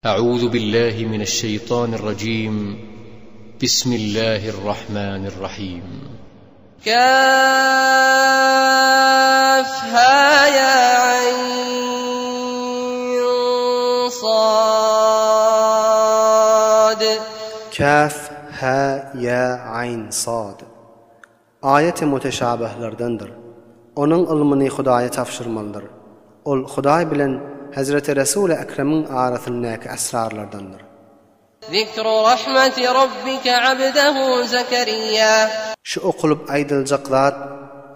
أعوذ بالله من الشيطان الرجيم. بسم الله الرحمن الرحيم. كافها يا عين صاد. كافها يا عين صاد ayet-i muteşabihlerdendir. Onun ilmini Hudaya tafşırmalıdır. Ol Huday bilen Hazreti Resul-i Ekrem'in arasındaki esrarlardandır. Zikru rahmeti rabbike abdehu Zekeriya. Şu okulup aydılacaklar,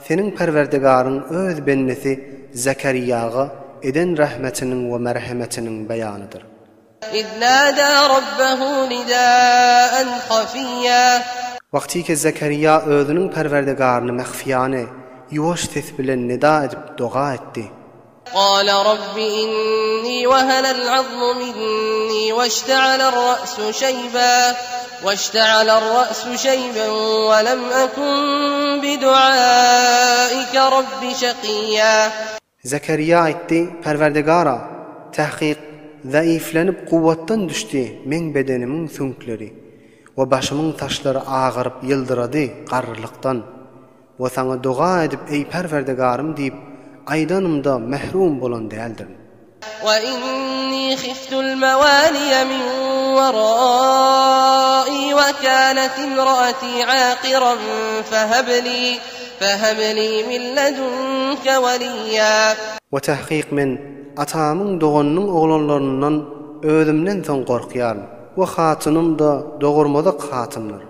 senin perverdigarın öz bennesi Zekeriya'a eden rahmetinin ve merhametinin beyanıdır. İznâdâ rabbehu nidâen khafiyya. Vakti ki Zekeriya özünün perverdigarını mehfiyane, yuvaş ses bilen nida edip dua etti. قال رب إني وهن العظم مني واشتعل الرأس شيبا ولم أكن بدعائك رب شقيا. Zekeriya etti, perverdigara, tahkik, zayıflanıp kuvvettan düştü men bedenimin sünkleri ve başımın taşları ağırıp yıldıradı qarrılıktan ve sana dua edip ey perverdigarım deyip aydanımda mehrum bolan değildir. وَإِنِّي خِفْتُ الْمَوَالِيَ مِنْ وَرَائِي وَكَانَتِ امْرَأَتِي عَاقِرًا فَهَبْ لِي مِنْ لَدُنْكَ وَلِيًّا. وتحقيق من atamın doğanının oğlanlarından özümden son korkuyarım. Ve hatınım da doğurmadık hatımlar.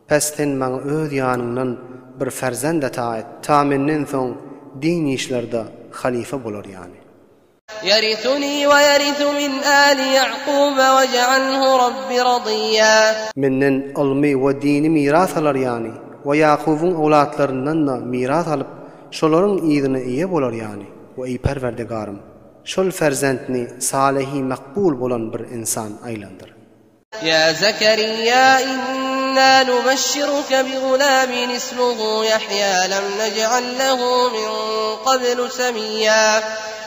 Pesten bana öz yanından bir ferzend ata et. Taminnen son din işlerde halife bulur yani. يَرِثُنِي وَيَرِثُ مِنْ آلِ يَعْقُوبَ وَاجْعَلْهُ رَبِّ رَضِيًّا. Menden ilmi ve dini miras alır yani. Ve Yakub'un oğlatlarından da miras alıp şoların iyidine iyi bulur yani. Ve ey perverdigarım, şol ferzendni salihi makbul bulan bir insan aylandır. Ya Zekeriya inna nubashshiruke bi gulamin ismuhu Yahya lem nec'al lehu min qablu samiyya.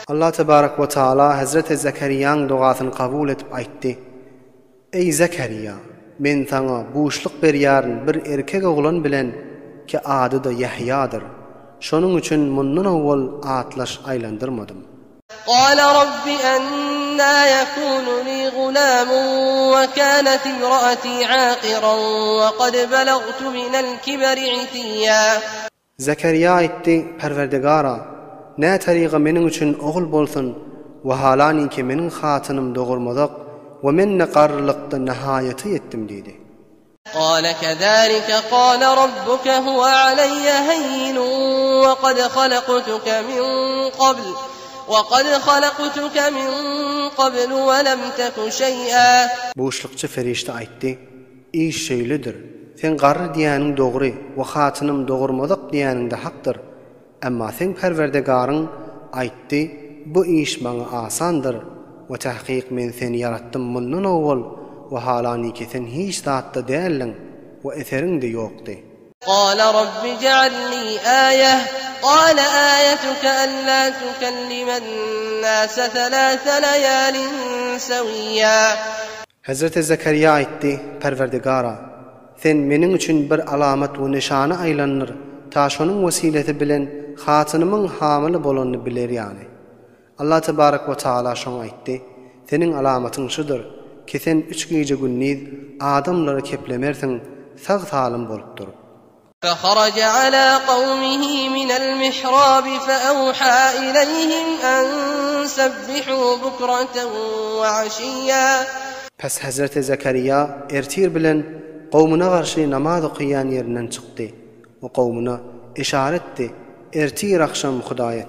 Allah Tebarek ve Teala Hazreti Zekeriya'nın duasını kabul edip aytti. Ey Zekeriya, men sana boşluk berýäryn bir erkek oğlan bilen ki adı da Yahya'dır. Şonun üçün mundan awval atlaş aylandırmadım. قال رب أنى يكون لي غلام وكانت امرأتي عاقرا وقد بلغت من الكبر عتيا. Zekeriya etti, perverdigara, ne tariqa menin üçün oğul bolsun ve halani ki menin hatınım doğurmadak ve men ne qarrılıqda nihayeti yettim dedi. قال كذلك قال ربك هو علي هين وقد خلقتك من قبل ولم تك شيئا. Boşlukçı ferişte aytti, iş şeylidir. Sen qarrı diýäniň dogry we hatynym dogurmadyk diýäniň de hakdyr. Emma sen perverdigarın aytdy, bu iş maňa asandyr we tahqiq men seni yaratdym mundan awwal we halany ki sen hiç zatda dälliň we eserin de ýokdy. قال رب اجعل لي آية قال آيتك ألا تكلم الناس 3 ليال سويا. Hazreti Zekeriya aytdy, perverdigara, sen menin üçün bir alamat we nişany aýlanýar, ta şonuň wesileti bilen hatynymyň hamily bolanyny biler ýani. Allah Tebarek ve Teala şoňa aýtdy, senin alamatyň şudur ki sen 3 gece günniz adamlary keplemersiň, sag salim bolup durup. فخرج على قومه من المحراب فأوحى إليهم أن سبحوا بكرة وعشيا. Pes Hazreti Zekeriya ertir bilen qowmuna garşy namaz okuyan ýerinden çykdy. O qowmuna işaretdi, ertir akşam Hudaýa